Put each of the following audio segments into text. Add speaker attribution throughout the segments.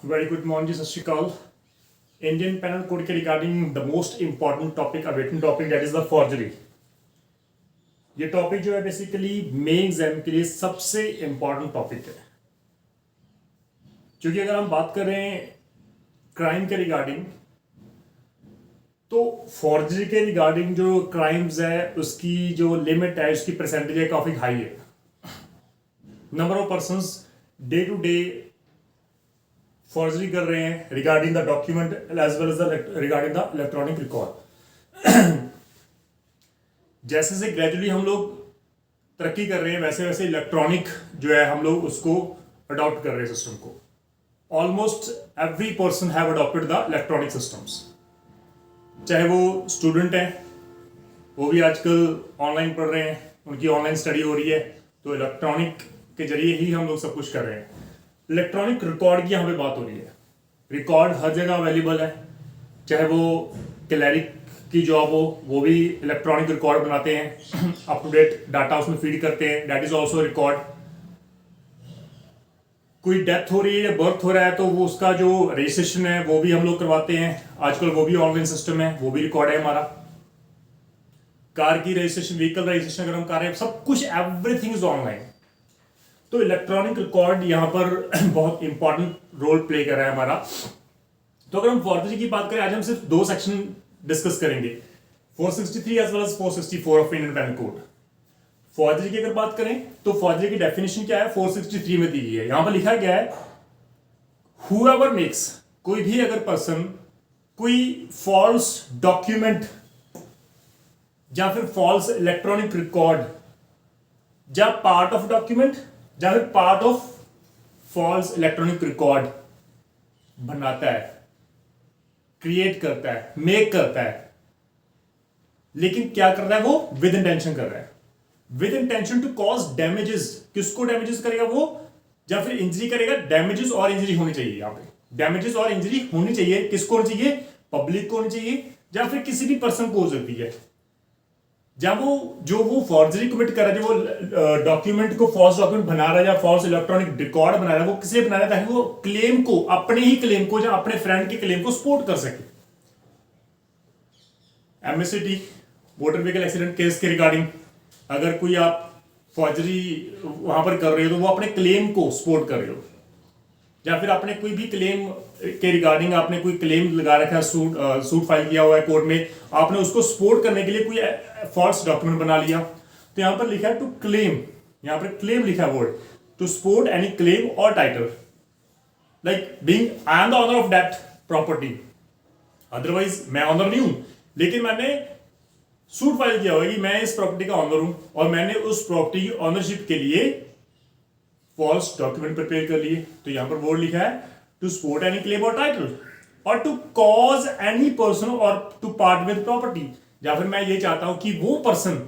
Speaker 1: Very good morning जी, सत श्रीकाल। Indian penal code के regarding the most important topic, awaiting topic, that is the forgery. ये topic जो है basically main exam के लिए सबसे इंपॉर्टेंट टॉपिक है, क्योंकि अगर हम बात करें क्राइम के रिगार्डिंग तो फॉर्जरी के रिगार्डिंग जो क्राइम्स है उसकी जो लिमिट है, उसकी परसेंटेज है काफ़ी हाई है। Number of persons day to day forgery कर रहे हैं regarding the document as well as the regarding the electronic record. जैसे से ग्रेजुअली हम लोग तरक्की कर रहे हैं वैसे वैसे इलेक्ट्रॉनिक जो है हम लोग उसको अडॉप्ट कर रहे हैं सिस्टम को। Almost every person have adopted the electronic systems, चाहे वो स्टूडेंट हैं, वो भी आजकल ऑनलाइन पढ़ रहे हैं, उनकी ऑनलाइन स्टडी हो रही है, तो इलेक्ट्रॉनिक के जरिए ही हम लोग सब कुछ कर रहे हैं। इलेक्ट्रॉनिक रिकॉर्ड की यहाँ पे बात हो रही है। रिकॉर्ड हर जगह अवेलेबल है, चाहे वो क्लैरिक की जॉब हो, वो भी इलेक्ट्रॉनिक रिकॉर्ड बनाते हैं, अप टू डेट डाटा उसमें फीड करते हैं, दैट इज ऑल्सो रिकॉर्ड। कोई डेथ हो रही है या बर्थ हो रहा है तो वो उसका जो रजिस्ट्रेशन है वो भी हम लोग करवाते हैं, आजकल वो भी ऑनलाइन सिस्टम है, वो भी रिकॉर्ड है हमारा। कार की रजिस्ट्रेशन, व्हीकल रजिस्ट्रेशन अगर हम कर रहे हैं, सब कुछ एवरीथिंग इज ऑनलाइन। तो इलेक्ट्रॉनिक रिकॉर्ड यहाँ पर बहुत इंपॉर्टेंट रोल प्ले कर रहा है हमारा। तो अगर हम फॉर्जरी की बात करें, आज हम सिर्फ दो सेक्शन डिस्कस करेंगे, 463 as well as 464 of Indian penal code. Forgery की अगर बात करें तो फॉर्जरी की डेफिनेशन क्या है, 463 में दी गई है। यहां पर लिखा गया है whoever makes, कोई भी अगर पर्सन कोई फॉल्स डॉक्यूमेंट या फिर फॉल्स इलेक्ट्रॉनिक रिकॉर्ड या पार्ट ऑफ डॉक्यूमेंट या फिर part of false electronic record बनाता है, क्रिएट करता है, मेक करता है, लेकिन क्या कर रहा है वो विद इंटेंशन कर रहा है, with intention to cause damages. किसको डैमेजेस करेगा वो, या फिर इंजरी करेगा। डैमेजेस और इंजरी होनी चाहिए, यहां पे डैमेजेस और इंजरी होनी चाहिए। किसको होनी चाहिए, पब्लिक को होनी चाहिए या फिर किसी भी पर्सन को हो सकती है। जब वो फॉर्जरी कमिट कर रहा है, जो वो डॉक्यूमेंट को फॉल्स डॉक्यूमेंट बना रहा है या फॉल्स इलेक्ट्रॉनिक रिकॉर्ड बना रहा है, वो किसे बना रहा है ताकि वो क्लेम को, अपने ही क्लेम को या अपने फ्रेंड के क्लेम को सपोर्ट कर सके। MST motor vehicle accident case के रिगार्डिंग अगर कोई आप फॉर्जरी वहां पर कर रहे हो तो वो अपने क्लेम को सपोर्ट कर रहे हो, या फिर आपने कोई भी क्लेम के रिगार्डिंग आपने कोई क्लेम लगा रखा है, सूट फाइल किया हुआ है कोर्ट में, आपने उसको सपोर्ट करने के लिए कोई फॉल्स डॉक्यूमेंट बना लिया, तो यहां पर लिखा है टू क्लेम, यहां पर क्लेम लिखा है word, to support any claim or title like being I am the owner of that property. Otherwise मैं ऑनर नहीं हूं, लेकिन मैंने सूट फाइल किया हुआ है कि मैं इस प्रॉपर्टी का ऑनर हूं और मैंने उस प्रॉपर्टी की ऑनरशिप के लिए फॉल्स डॉक्यूमेंट प्रिपेयर कर लिए। तो यहां पर वर्ड लिखा है to support any claim or title, और to cause any person or to part with property, या फिर मैं ये चाहता हूं कि वो पर्सन,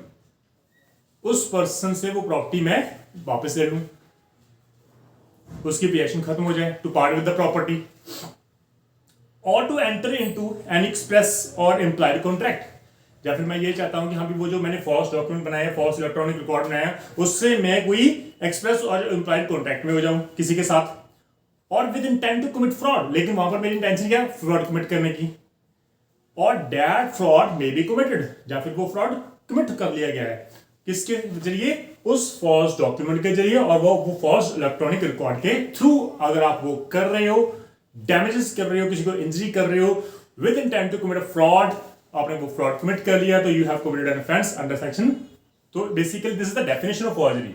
Speaker 1: उस पर्सन से वो प्रॉपर्टी मैं वापस ले लूं, उसकी पोजेशन खत्म हो जाए, to part with the property, or to enter into an express or implied contract, या फिर मैं ये चाहता हूं कि हाँ भी वो जो मैंने फॉल्स डॉक्यूमेंट बनाया है, फॉल्स इलेक्ट्रॉनिक रिकॉर्ड बनाया उससे मैं कोई एक्सप्रेस और इम्प्लाइड कॉन्ट्रैक्ट में हो जाऊं किसी के साथ, और with intent to commit fraud, लेकिन वहां पर मेरी इंटेंशन क्या, फ्रॉड कमिट करने की, और that fraud may be committed, या फिर वो फ्रॉड कमिट कर लिया गया है किसके जरिए, उस फॉल्स डॉक्यूमेंट के जरिए, और वो फॉल्स इलेक्ट्रॉनिक रिकॉर्ड के थ्रू अगर आप वो कर रहे हो, डैमेजेस कर रहे हो, किसी को इंजरी कर रहे हो with intent to commit a fraud, आपने वो फ्रॉड कमिट कर लिया, तो you have committed an offence under section. तो basically this is the definition of forgery.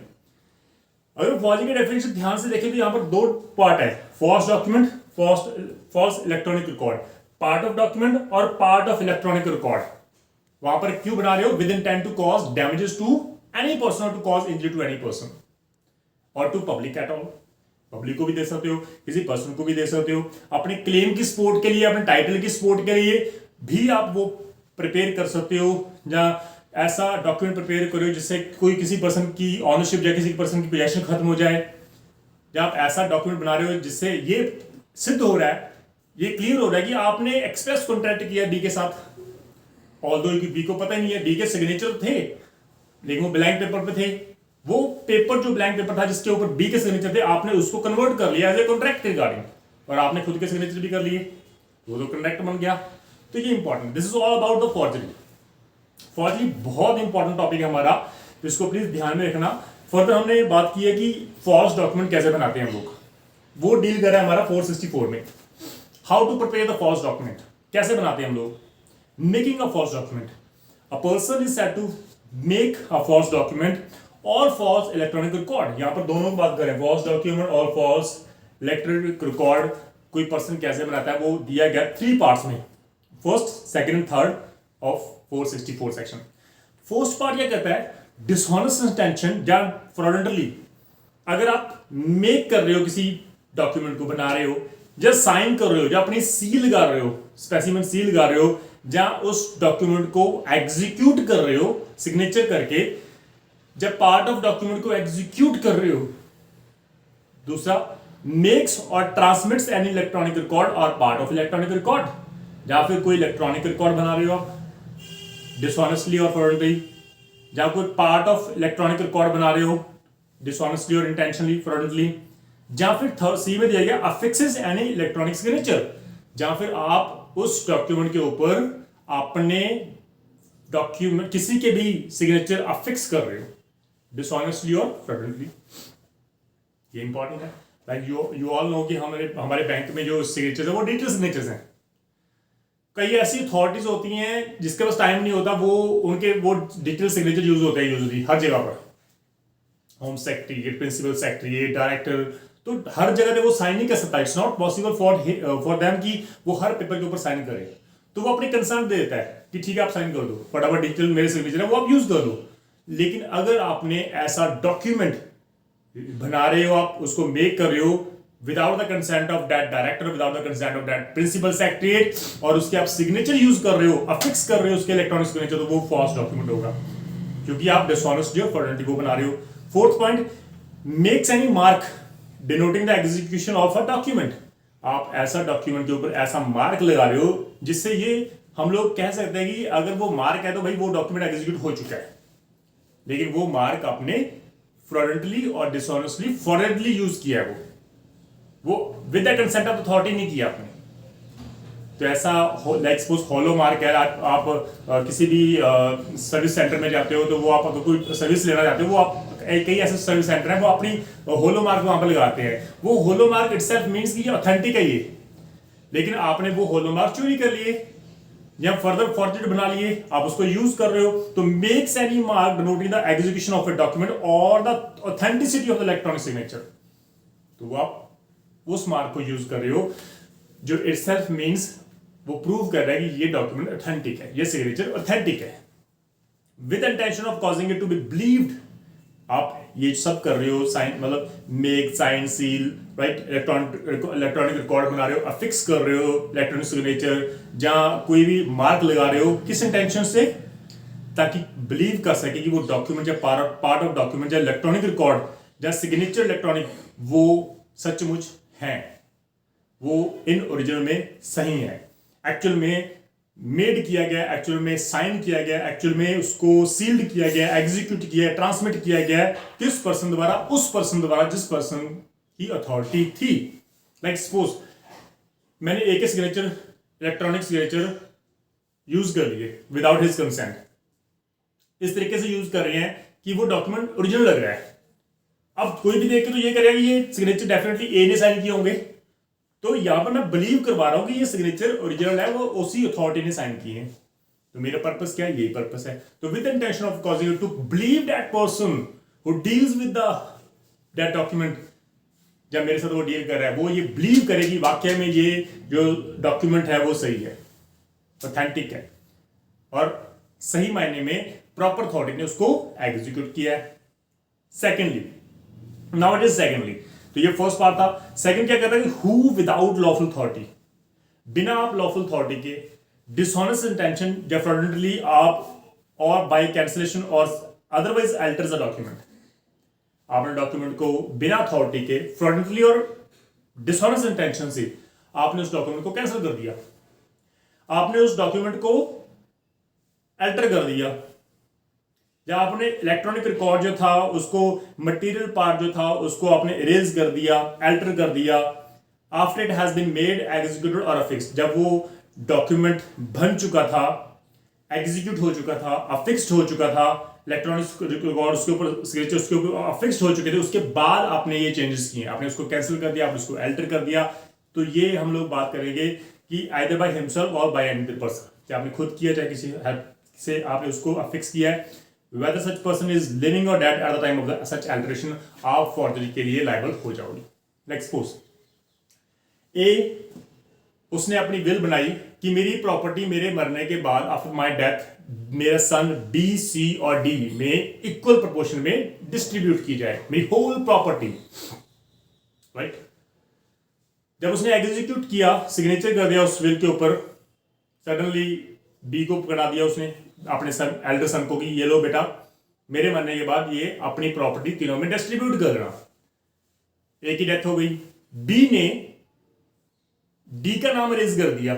Speaker 1: अगर फॉर्जरी की डेफिनेशन ध्यान से देखें तो यहां पर दो पार्ट है, false document, false electronic record, part of document और पार्ट ऑफ इलेक्ट्रॉनिक रिकॉर्ड। वहां पर क्यों बना रहे हो, with intent to cause damages to any person or to cause injury to any person, or to public at all, public को भी दे सकते हो, किसी पर्सन को भी दे सकते हो, अपने क्लेम की सपोर्ट के लिए, अपने टाइटल की सपोर्ट के लिए भी आप वो प्रिपेयर कर सकते हो, या ऐसा डॉक्यूमेंट प्रिपेयर करो जिससे कोई किसी पर्सन की ऑनरशिप या किसी पर्सन की पोजेशन खत्म हो जाए, या आप ऐसा डॉक्यूमेंट बना रहे हो जिससे ये सिद्ध हो रहा है, ये क्लियर हो रहा है कि आपने एक्सप्रेस कॉन्ट्रैक्ट किया डी के साथ, ऑल्दो बी को पता ही नहीं है, डी के सिग्नेचर थे लेकिन वो ब्लैंक पेपर पे थे, वो पेपर जो ब्लैंक पेपर था जिसके ऊपर बी के सिग्नेचर थे, आपने उसको कन्वर्ट कर लिया एज ए कॉन्ट्रैक्ट रिगार्डिंग, और आपने खुद के सिग्नेचर भी कर लिए, वो तो करेक्ट बन गया। तो ये important, this is all about the forgery. Forgery बहुत इंपॉर्टेंट टॉपिक है हमारा, इसको प्लीज ध्यान में रखना। फर्दर हमने बात की है कि फॉल्स डॉक्यूमेंट कैसे बनाते हैं हम लोग, वो डील कर रहा है हमारा 464 में। How to prepare the false document, कैसे बनाते हैं हम लोग। Making a false document, a person is said to make a false document और फॉल्स इलेक्ट्रॉनिक रिकॉर्ड। यहां पर दोनों की बात करें, फॉल्स डॉक्यूमेंट और फॉल्स इलेक्ट्रॉनिक रिकॉर्ड कोई पर्सन कैसे बनाता है, वो दिया गया 3 पार्ट्स में, first, second and third of 464 section. First part क्या कहता है, डिसऑनेस्ट इंटेंशन या फ्रॉडुलेंटली, अगर आप मेक कर रहे हो किसी डॉक्यूमेंट को, बना रहे हो या साइन कर रहे हो या अपनी सील लगा रहे हो, स्पेसिमेन सील लगा रहे हो, या उस डॉक्यूमेंट को एग्जीक्यूट कर रहे हो सिग्नेचर करके, जब पार्ट ऑफ डॉक्यूमेंट को एग्जीक्यूट कर रहे हो। दूसरा, मेक्स और ट्रांसमिट्स एनी इलेक्ट्रॉनिक रिकॉर्ड और पार्ट ऑफ इलेक्ट्रॉनिक रिकॉर्ड, या फिर कोई इलेक्ट्रॉनिक रिकॉर्ड बना रहे हो आप डिसऑनेस्टली और फ्रॉडुलेंटली, या कोई पार्ट ऑफ इलेक्ट्रॉनिक रिकॉर्ड बना रहे हो डिसऑनेस्टली और इंटेंशनली फ्रॉडुलेंटली, या फिर थर्ड सी में दिया गया अफिक्सेस एनी इलेक्ट्रॉनिक सिग्नेचर, या फिर आप उस डॉक्यूमेंट के ऊपर अपने डॉक्यूमेंट किसी के भी सिग्नेचर अफिक्स कर रहे हो डिसऑनेस्टली और फ्रॉडुलेंटली। ये इंपॉर्टेंट है। लाइक यू ऑल नो कि हमारे बैंक में जो सिग्नेचर्स है वो डिजिटल सिग्नेचर्स हैं। कई ऐसी अथॉरिटीज होती हैं जिसके पास टाइम नहीं होता, वो डिजिटल सिग्नेचर यूज होते हैं यूजुअली हर जगह पर, home secretary, principal secretary, director, तो हर जगह पे वो साइन नहीं कर सकता। It's not possible for them कि वो हर पेपर के ऊपर साइन करे, तो वो अपनी कंसर्न दे देता है कि ठीक है आप साइन कर दो, फटाफट डिजिटल मेरे सिग्नेचर है वो आप यूज कर लो। लेकिन अगर आपने ऐसा डॉक्यूमेंट बना रहे हो, आप उसको मेक कर रहे हो without the consent of that director, without the consent of that principal secretary, और उसके आप सिग्नेचर यूज कर रहे हो, अफिक्स कर रहे हो उसके इलेक्ट्रॉनिक सिग्नेचर, तो वो फॉल्स डॉक्यूमेंट होगा क्योंकि आप डिसऑनेस्ट जो फ्रॉडुलेंट को बना रहे हो। Fourth point, makes any mark denoting the execution of a document, आप ऐसा डॉक्यूमेंट के ऊपर ऐसा मार्क लगा रहे हो जिससे ये हम लोग कह सकते हैं कि अगर वो मार्क है तो भाई वो डॉक्यूमेंट एग्जीक्यूट हो चुका है, लेकिन वो मार्क आपने फ्रॉडुलेंटली और डिसऑनेस्टली फ्रॉडुलेंटली यूज किया है, वो with the consent of authority नहीं किया आपने। तो ऐसा लाइक सपोज हॉलो मार्क है, आप किसी भी सर्विस सेंटर में जाते हो, तो वो आप अगर कोई सर्विस लेना चाहते हो, वो आप कई ऐसे सर्विस सेंटर हैं वो अपनी होलो मार्क वहां पर लगाते हैं, वो होलो मार्क इटसेल्फ मींस कि ये ऑथेंटिक है ये, लेकिन आपने वो होलो मार्क चोरी कर लिए या फर्दर फॉर्जेड बना लिए, आप उसको यूज कर रहे हो। तो makes any mark denoting the execution of a document or the authenticity of the electronic signature, तो वो आप उस मार्क को यूज कर रहे हो जो इटसेल्फ मींस वो प्रूव कर रहा है कि ये डॉक्यूमेंट ऑथेंटिक है, ये सिग्नेचर ऑथेंटिक है। With intention of causing it to be believed, आप ये सब कर रहे हो, साइन मतलब make, sign, seal, write, electronic record बना रहे हो, अफिक्स कर रहे हो इलेक्ट्रॉनिक सिग्नेचर, जहां कोई भी मार्क लगा रहे हो, किस इंटेंशन से, ताकि बिलीव कर सके कि वो डॉक्यूमेंट या पार्ट ऑफ डॉक्यूमेंट या इलेक्ट्रॉनिक रिकॉर्ड या सिग्नेचर इलेक्ट्रॉनिक वो सचमुच हैं, वो इन ओरिजिनल में सही है, एक्चुअल में मेड किया गया, एक्चुअल में साइन किया गया, एक्चुअल में उसको सील्ड किया गया, एग्जीक्यूट किया, ट्रांसमिट किया गया किस पर्सन द्वारा, उस पर्सन द्वारा जिस पर्सन की अथॉरिटी थी। लाइक सपोज मैंने एक सिग्नेचर, इलेक्ट्रॉनिक सिग्नेचर यूज कर लिए विदाउट हिज कंसेंट, इस तरीके से यूज कर रहे हैं कि वो डॉक्यूमेंट ओरिजिनल लग रहा है। अब कोई भी देख के तो ये करेगा कि ये सिग्नेचर डेफिनेटली ए ने साइन किए होंगे, तो यहां पर मैं बिलीव करवा रहा हूं कि ये सिग्नेचर ओरिजिनल है, वो उसी अथॉरिटी ने साइन किए हैं। तो मेरा पर्पस क्या है, यही पर्पस है। तो with intention of causing you to believe that person who deals with that document, जब मेरे साथ वो डील कर रहा है, वो ये बिलीव करे कि वाकई में ये जो डॉक्यूमेंट है वो सही है, ऑथेंटिक है, और सही मायने में प्रॉपर अथॉरिटी ने उसको एग्जीक्यूट किया है। Secondly, now it is secondly, तो ये फर्स्ट पार्ट था। सेकंड क्या कहता है कि हु विदाउट लॉफुल अथॉरिटी, बिना आप लॉफुल अथॉरिटी के डिसऑनेस्ट इंटेंशन या फ्रॉडुलेंटली आप और बाय कैंसिलेशन और अदरवाइज अल्टर्स द डॉक्यूमेंट, आपने डॉक्यूमेंट को बिना अथॉरिटी के फ्रॉडुलेंटली और डिसऑनेस्ट इंटेंशन से आपने उस डॉक्यूमेंट को कैंसिल कर दिया, आपने उस डॉक्यूमेंट को अल्टर कर दिया, या आपने इलेक्ट्रॉनिक रिकॉर्ड जो था उसको, मटेरियल पार्ट जो था उसको आपने इरेज कर दिया, अल्टर कर दिया, after it has been made executed और अफिक्स्ड, जब वो डॉक्यूमेंट बन चुका था, एग्जीक्यूट हो चुका था, अफिक्स्ड हो चुका था, इलेक्ट्रॉनिक रिकॉर्ड उसके ऊपर सिग्नेचर उसके ऊपर अफिक्स्ड हो चुके थे, उसके बाद आपने ये चेंजेस किए, आपने उसको कैंसिल कर दिया, आपने उसको अल्टर कर दिया, तो ये हम लोग बात करेंगे कि आइदर बाय हिमसेल्फ और बाय एनी अदर पर्सन, चाहे आपने खुद किया चाहे किसी हेल्प से आपने उसको अफिक्स किया है, whether such person is living or dead at the time of the such alteration, आप फॉर्जरी के लिए लायबल हो जाओगे। लेट्स सपोज ए उसने अपनी विल बनाई कि मेरी प्रॉपर्टी मेरे मरने के बाद आफ्टर माय डेथ मेरा सन बी, सी और डी में इक्वल प्रोपोर्शन में डिस्ट्रीब्यूट की जाए मेरी होल प्रॉपर्टी, राइट। जब उसने एग्जीक्यूट किया, सिग्नेचर कर दिया उस विल के ऊपर, सडनली बी को पकड़ा दिया उसने अपने सन एल्डर सन को कि ये लो बेटा मेरे मरने के बाद ये अपनी प्रॉपर्टी तीनों में डिस्ट्रीब्यूट करना। ए की डेथ हो गई, बी ने डी का नाम रेज कर दिया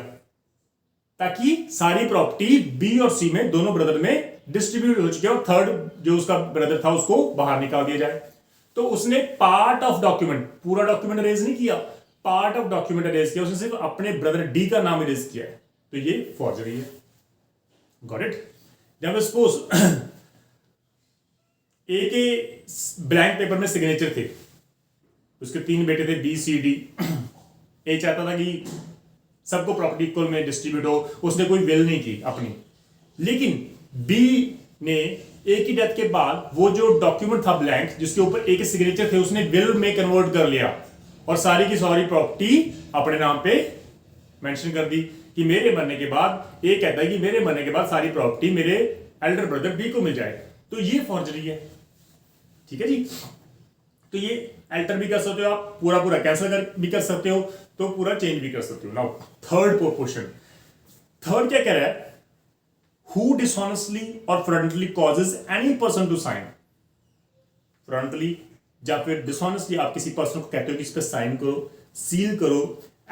Speaker 1: ताकि सारी प्रॉपर्टी बी और सी में दोनों ब्रदर में डिस्ट्रीब्यूट हो चुकी है और थर्ड जो उसका ब्रदर था उसको बाहर निकाल दिया जाए। तो उसने पार्ट ऑफ डॉक्यूमेंट, पूरा डॉक्यूमेंट रेज नहीं किया, पार्ट ऑफ डॉक्यूमेंट रेज किया, उसने सिर्फ अपने ब्रदर डी का नाम रेज किया है, तो ये फॉर्जरी है। Got it. जब सपोज ए के ब्लैंक पेपर में सिग्नेचर थे, उसके 3 बेटे थे बी, सी, डी। ए चाहता था कि सबको प्रॉपर्टी इक्वल में डिस्ट्रीब्यूट हो, उसने कोई विल नहीं की अपनी, लेकिन बी ने ए की डेथ के बाद वो जो डॉक्यूमेंट था ब्लैंक जिसके ऊपर ए के सिग्नेचर थे उसने विल में कन्वर्ट कर लिया और सारी की सारी प्रॉपर्टी अपने नाम पे मेंशन कर दी कि मेरे मरने के बाद, ए कहता है कि मेरे मरने के बाद सारी प्रॉपर्टी मेरे एल्डर ब्रदर बी को मिल जाए, तो ये फॉर्जरी है। ठीक है जी। तो ये अल्टर भी कर सकते हो आप, पूरा पूरा कैंसिल भी कर सकते हो, तो पूरा चेंज भी कर सकते हो। नाउ थर्ड क्वेश्चन, थर्ड क्या कह रहा है, हु डिसऑनेस्टली और fraudulently causes any person to sign. Fraudulently या फिर डिसऑनेस्टली आप किसी पर्सन को कहते हो कि इस पर साइन करो, सील करो,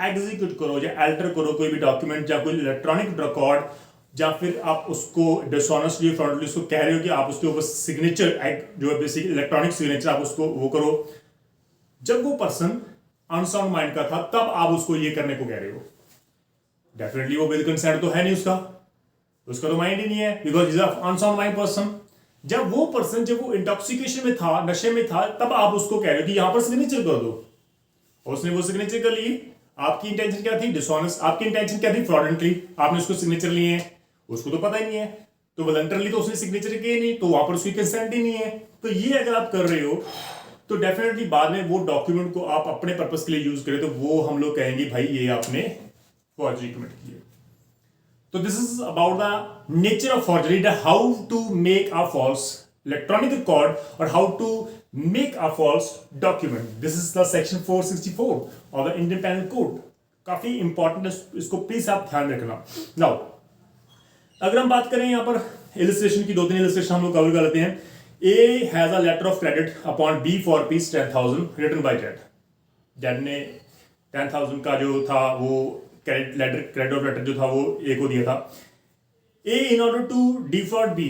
Speaker 1: एग्जीक्यूट करो या अल्टर करो कोई भी डॉक्यूमेंट या कोई इलेक्ट्रॉनिक रिकॉर्ड, या फिर आप उसको डिसऑनेस्टली फ्रॉडुलेंटली उसको कह रहे हो कि आप उसके ऊपर सिग्नेचर जो है बेसिक इलेक्ट्रॉनिक सिग्नेचर आप उसको वो करो, जब वो पर्सन अनसाउंड माइंड का था तब आप उसको ये करने को कह रहे हो। डेफिनेटली वो विद कंसेंट तो है नहीं उसका तो माइंड ही नहीं है, because is unsound mind person. जब वो पर्सन जब वो इंटॉक्सिकेशन में था, नशे में था, तब आप उसको कह रहे हो कि यहां पर सिग्नेचर कर दो, और उसने वो सिग्नेचर कर ली। आपकी इंटेंशन क्या थी? डिसऑनेस्ट। आपकी इंटेंशन क्या थी? फ्रॉडुलेंटली। आपने उसको सिग्नेचर लिए हैं, उसको तो पता ही नहीं है, तो वॉलंटरली तो उसने सिग्नेचर किए नहीं, तो वहां पर उसकी कंसेंट ही नहीं है। तो ये अगर आप कर रहे हो तो डेफिनेटली बाद में वो डॉक्यूमेंट को आप अपने पर्पस के लिए यूज करें तो वो हम लोग कहेंगे भाई ये आपने फॉर्जरी कमिट की है। तो this is about the nature of forgery, how to make a false electronic record और how to make a false document. This is the section 464 of the Indian penal code. काफी important है, इसको please आप ध्यान रखना। Now अगर हम बात करें यहाँ पर इलस्ट्रेशन की, 2-3 इलस्ट्रेशन हम लोग कवर कर लेते हैं। A has a letter of credit upon B for rupees 10,000 written by Jed. Jed ने 10,000 का जो था वो क्रेडिट ऑफ लेटर जो था वो A को दिया था। A in order to defraud B,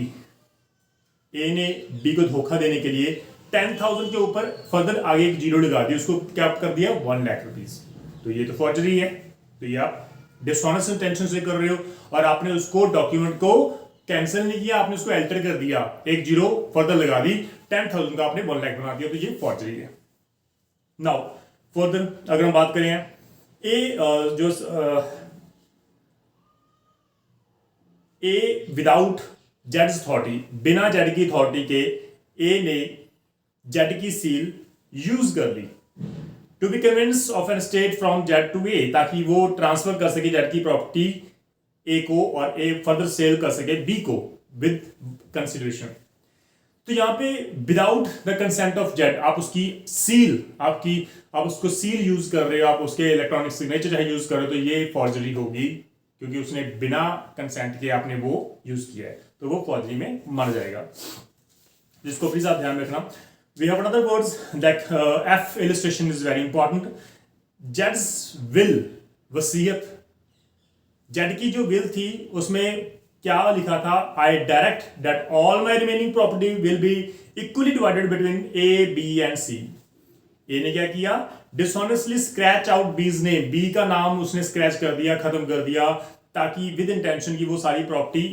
Speaker 1: A ने B को धोखा देने के लिए 10,000 के ऊपर फर्दर आगे एक जीरो लगा दी, उसको क्या कर दिया 1 लाख रुपीज। तो ये तो फॉर्जरी है, तो ये आप डिसऑनेस्ट इंटेंशन से कर रहे हो और आपने उसको डॉक्यूमेंट को कैंसिल नहीं किया, आपने उसको अल्टर कर दिया, एक जीरो फर्दर लगा दी, 10,000 का आपने 1 लाख बना दिया, तो ये फॉर्जरी है। नाउ फर्दर अगर हम बात करें ए विदाउट जज अथॉरिटी, बिना जज की अथॉरिटी के ए ने जज की सील यूज कर ली to be convince of an estate from जज टू ए, ताकि वो ट्रांसफर कर सके जज की प्रॉपर्टी ए को और ए फर्दर सेल कर सके बी को विद कंसिडरेशन। तो यहां पे without the consent of Z आप उसकी सील, आप उसको सील यूज कर रहे हो, आप उसके इलेक्ट्रॉनिक सिग्नेचर चाहे यूज कर रहे हो, तो ये फॉर्जरी होगी क्योंकि उसने बिना कंसेंट के आपने वो यूज किया है, तो वो फॉर्जरी में मर जाएगा, जिसको प्लीज आप ध्यान रखना। We have another words that F illustration is very important. जेड्स विल, वसीयत, जेड की जो विल थी उसमें क्या लिखा था? I direct that all my remaining property will be equally divided between A, B and C. A ने क्या किया, dishonestly scratch out B's name, B का नाम उसने स्क्रैच कर दिया, खत्म कर दिया, ताकि विद इंटेंशन की वो सारी प्रॉपर्टी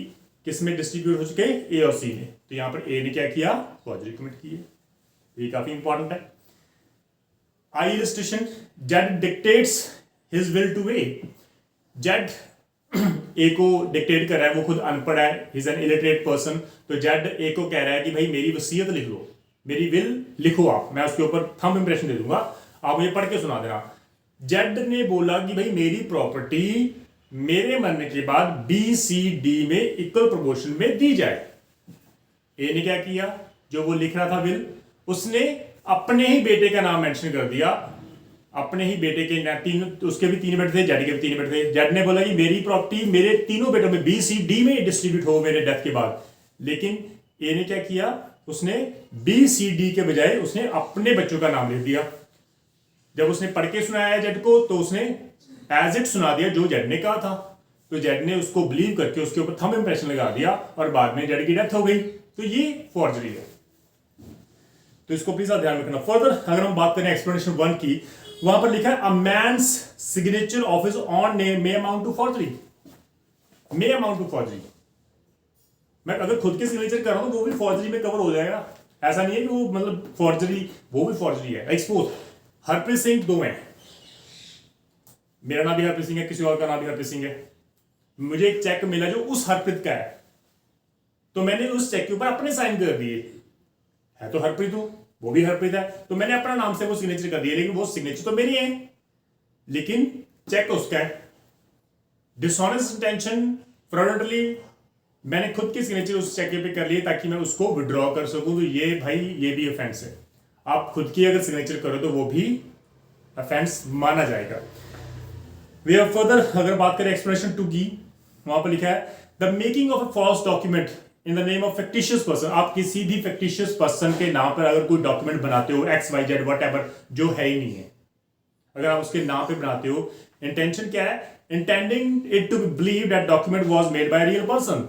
Speaker 1: किसमें डिस्ट्रीब्यूट हो चुके, ए और सी में। तो यहां पर ए ने क्या किया, फॉर्जरी कमिट की है। ये काफी इंपॉर्टेंट है। I illustration, Z dictates his will to A. Z A को डिक्टेट कर रहा है, वो खुद अनपढ़ है, इज एन इलिटरेट पर्सन। तो जेड ए को कह रहा है कि भाई मेरी वसीयत लिख लो, मेरी विल लिखो आप, मैं उसके ऊपर थंब इंप्रेशन दे दूंगा, आप मुझे पढ़ के सुना देना। जेड ने बोला कि भाई मेरी प्रॉपर्टी मेरे मरने के बाद बी सी डी में इक्वल प्रोपोर्शन में दी जाए। ए ने क्या किया, जो वो लिख रहा था विल, उसने अपने ही बेटे का नाम मेंशन कर दिया, अपने ही बेटे के तीन, उसके भी तीन बेटे थे, जेड के भी तीन बेटे थे। जेड ने बोला कि मेरी प्रॉपर्टी मेरे तीनों बेटों में बी सी डी में डिस्ट्रीब्यूट हो मेरे डेथ के बाद। लेकिन ए ने क्या किया, उसने बी सी डी के बजाय उसने अपने बच्चों का नाम लिख दिया। जब उसने पढ़ के सुनाया जेड को, तो उसने एज इट सुना दिया जो जेड ने कहा था। तो जेड ने उसको बिलीव करके उसके ऊपर थंब इंप्रेशन लगा दिया और बाद में जेड की डेथ हो गई। तो ये फॉर्जरी है। तो इसको प्लीज ध्यान रखना। फर्दर अगर हम बात करें एक्सप्लेनेशन 1 की, वहां पर लिखा है a man's signature of his own name may amount to forgery, may amount to forgery. मैं अगर खुद के सिग्नेचर कर रहा हूं तो वो भी फॉर्जरी में कवर हो जाएगा। ऐसा नहीं है कि वो मतलब फॉर्जरी, वो भी फॉर्जरी है। एक्सपोज, हरप्रीत सिंह दो हैं, मेरा नाम भी हरप्रीत सिंह है, किसी और का नाम भी हरप्रीत सिंह है। मुझे एक चेक मिला जो उस हरप्रीत का है, तो मैंने उस चेक के ऊपर अपने साइन कर दिए। है तो हरप्रीत हूं, वो भी हरप्रीत है, तो मैंने अपना नाम से वो सिग्नेचर कर दिया, लेकिन वो सिग्नेचर तो मेरी है, लेकिन चेक उसका है। डिसऑनेस्ट इंटेंशन, फ्रॉडुलेंटली मैंने खुद की सिग्नेचर उस चेक पे कर लिए ताकि मैं उसको विड्रॉ कर सकूं। तो ये भाई ये भी ऑफेंस है। आप खुद की अगर सिग्नेचर करो तो वो भी ऑफेंस माना जाएगा। वी हैव फर्दर अगर बात करें एक्सप्लेनेशन 2 की, वहां पर लिखा है the making of a false document in the name of fictitious person. आप किसी भी फैक्टिशियस पर्सन के नाम पर अगर कोई डॉक्यूमेंट बनाते हो, X Y Z whatever, जो है ही नहीं है, अगर आप उसके नाम पे बनाते हो, इंटेंशन क्या है, intending it to be believe that document was made by real person.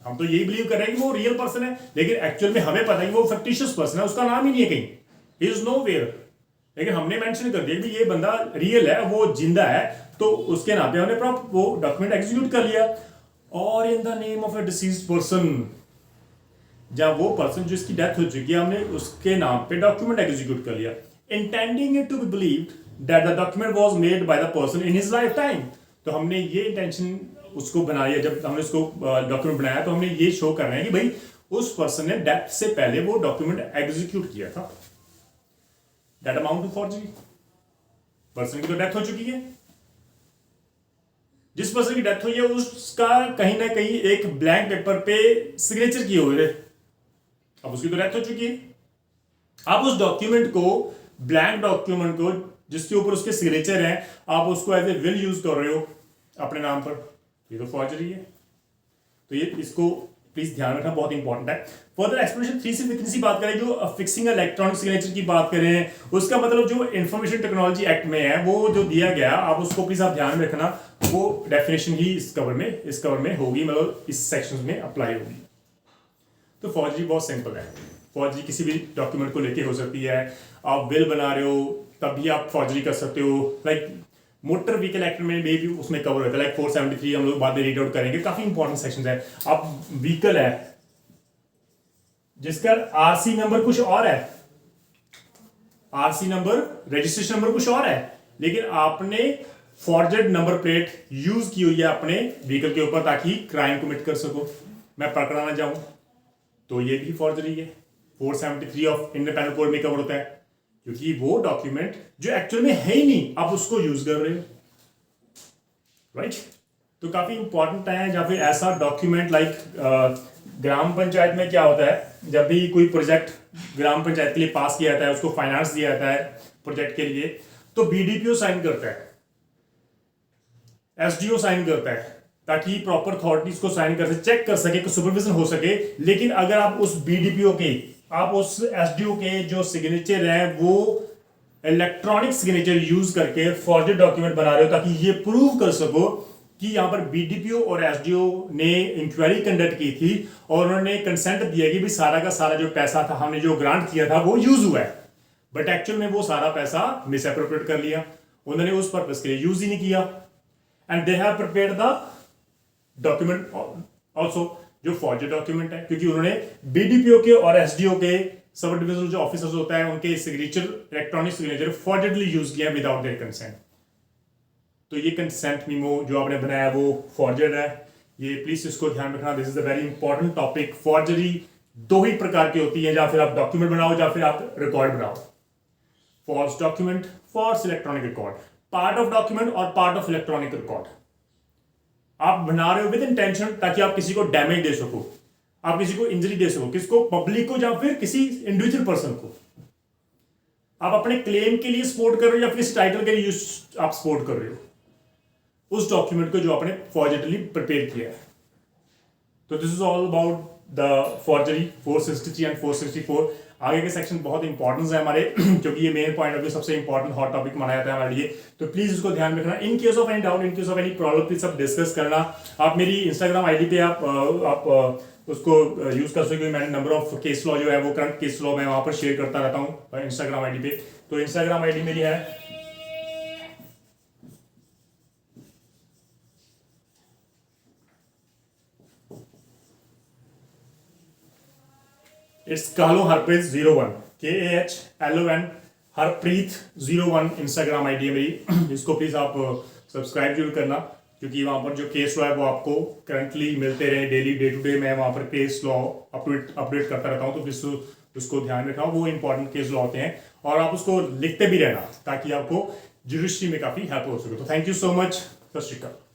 Speaker 1: हम तो यही बिलीव कर रहे हैं कि वो रियल पर्सन है, लेकिन एक्चुअल में हमें पता है कि वो फैक्टिशियस पर्सन है, उसका नाम ही नहीं है कहीं, ही इज नोवेयर। लेकिन हमने मेंशन कर दिया कि ये बंदा रियल है, वो जिंदा है, तो उसके नाम पे हमने वो डॉक्यूमेंट एग्जीक्यूट कर लिया। और इन the name of a deceased person, जब वो पर्सन जिसकी डेथ हो चुकी है, हमने उसके नाम पे डॉक्यूमेंट एग्जीक्यूट कर लिया। Intending it to be believed that the document was made by the person in his lifetime. तो हमने ये इंटेंशन उसको बनाया, जब हमने उसको डॉक्यूमेंट बनाया तो हमने ये शो कर रहे हैं कि भाई उस पर्सन ने डेथ से पहले वो डॉक्यूमेंट एग्जीक्यूट किया था। That amount to forgery. Person की तो डेथ हो चुकी है, जिस पर्सन की डेथ हुई है उसका कहीं ना कहीं एक ब्लैंक पेपर पे सिग्नेचर किए हुए थे, अब उसकी तो डेथ हो चुकी है। आप उस डॉक्यूमेंट को, ब्लैंक डॉक्यूमेंट को जिसके ऊपर उसके सिग्नेचर हैं, आप उसको एज ए विल यूज कर रहे हो अपने नाम पर, ये तो फॉर्जरी है। तो ये इसको प्लीज ध्यान रखना, बहुत इंपॉर्टेंट है। फर्दर एक्सप्लेनेशन 3 सिर्फ इतनी सी बात करें, जो फिक्सिंग इलेक्ट्रॉनिक सिग्नेचर की बात करें, उसका मतलब जो इंफॉर्मेशन टेक्नोलॉजी एक्ट में है वो जो दिया गया, आप उसको प्लीज आप ध्यान में रखना, वो डेफिनेशन ही इस कवर में होगी, मतलब इस सेक्शन में अप्लाई होगी। तो फॉर्जरी बहुत सिंपल है। फॉर्जरी किसी भी डॉक्यूमेंट को लेके हो सकती है। आप बिल बना रहे हो तब भी आप फॉर्जरी कर सकते हो। लाइक मोटर व्हीकल एक्ट में भी उसमें कवर होता है, लाइक 473 हम लोग बाद में रीड आउट करेंगे, काफी इंपॉर्टेंट सेक्शन है। आप व्हीकल है जिसका आरसी नंबर कुछ और है, आरसी नंबर, रजिस्ट्रेशन नंबर कुछ और है, लेकिन आपने फॉर्जर्ड नंबर प्लेट यूज की हुई है अपने व्हीकल के ऊपर ताकि क्राइम कमिट कर सको, मैं पकड़ाना चाहूं, तो ये भी फॉर्जरी है। 473 ऑफ इंडियन पेनल कोड में कवर होता है, क्योंकि वो डॉक्यूमेंट जो एक्चुअल में है ही नहीं, आप उसको यूज कर रहे हो, राइट। तो काफी इंपॉर्टेंट है। जहाँ पे ऐसा डॉक्यूमेंट लाइक ग्राम पंचायत में क्या होता है, जब भी कोई प्रोजेक्ट ग्राम पंचायत के लिए पास किया जाता है, उसको फाइनेंस दिया जाता है प्रोजेक्ट के लिए, तो बीडीपीओ साइन करता है, एसडीओ साइन करता है, ताकि प्रॉपर अथॉरिटीज को साइन कर सके, चेक कर सके, सुपरविजन हो सके। लेकिन अगर आप उस बीडीपीओ के, आप उस एसडीओ के जो सिग्नेचर है वो इलेक्ट्रॉनिक सिग्नेचर यूज करके फॉर्जर्ड डॉक्यूमेंट बना रहे हो ताकि ये प्रूव कर सको कि यहां पर बीडीपीओ और एसडीओ ने इंक्वायरी कंडक्ट की थी और उन्होंने कंसेंट दिया कि भाई सारा का सारा जो पैसा था, हमने जो ग्रांट किया था वो यूज हुआ है, बट एक्चुअल में वो सारा पैसा मिस एप्रोप्रिएट कर लिया, उन्होंने उस पर्पस के लिए यूज ही नहीं किया। And they have prepared the document also, जो फॉर्जरी डॉक्यूमेंट है, क्योंकि उन्होंने बीडीपीओ के और एसडीओ के सब डिविजनल जो ऑफिसर्स होता है उनके सिग्नेचर, इलेक्ट्रॉनिक सिग्नेचर फॉर्जरीली यूज किया विदाउट देयर कंसेंट। तो ये कंसेंट मीमो जो आपने बनाया वो फॉर्जर्ड है, ये प्लीज इसको ध्यान रखना। This is a very important topic. Forgery दो ही प्रकार की होती है, या फिर आप डॉक्यूमेंट बनाओ या फिर आप रिकॉर्ड बनाओ। False document, false electronic record, part of document और पार्ट ऑफ इलेक्ट्रॉनिक रिकॉर्ड। आप बना रहे हो विद इंटेंशन ताकि आप किसी को डैमेज दे सको, आप किसी को इंजरी दे सको, किसको, पब्लिक को या फिर किसी इंडिविजुअल पर्सन को। आप अपने क्लेम के लिए सपोर्ट कर रहे हो या फिर इस टाइटल के लिए आप सपोर्ट कर रहे हो उस डॉक्यूमेंट को जो आपने फॉर्जरीली प्रिपेयर किया है। तो this is all about the forgery 463 and 464। आगे के सेक्शन बहुत इंपॉर्टेंट है हमारे क्योंकि ये मेन पॉइंट ऑफ व्यू सबसे इंपॉर्टेंट हॉट टॉपिक माना जाता है हमारे लिए। तो प्लीज इसको ध्यान में रखना। In case of any doubt, in case of any problem, please सब डिस्कस करना। आप मेरी इंस्टाग्राम आईडी पे आप उसको यूज कर सकते हो। मैंने नंबर ऑफ केस लॉ जो है वो करंट केस लॉ मैं वहां पर शेयर करता रहता हूँ इंस्टाग्राम आईडी पे। तो इंस्टाग्राम आईडी मेरी है इट्स कालो Harpreet 01, KAHLON Harpreet 01 Instagram ID है मेरी। इसको प्लीज आप सब्सक्राइब जरूर करना, क्योंकि वहां पर जो केस लॉ है वो आपको करंटली मिलते रहे डेली, डे टू डे मैं वहां पर केस लॉ अपडेट करता रहता हूँ। तो प्लीज उसको ध्यान रखना, वो इंपॉर्टेंट केस लॉ होते हैं और आप उसको लिखते भी रहना ताकि आपको जुडिशरी में काफी हेल्प हो सके। तो थैंक यू सो मच, सत श्री अकाल।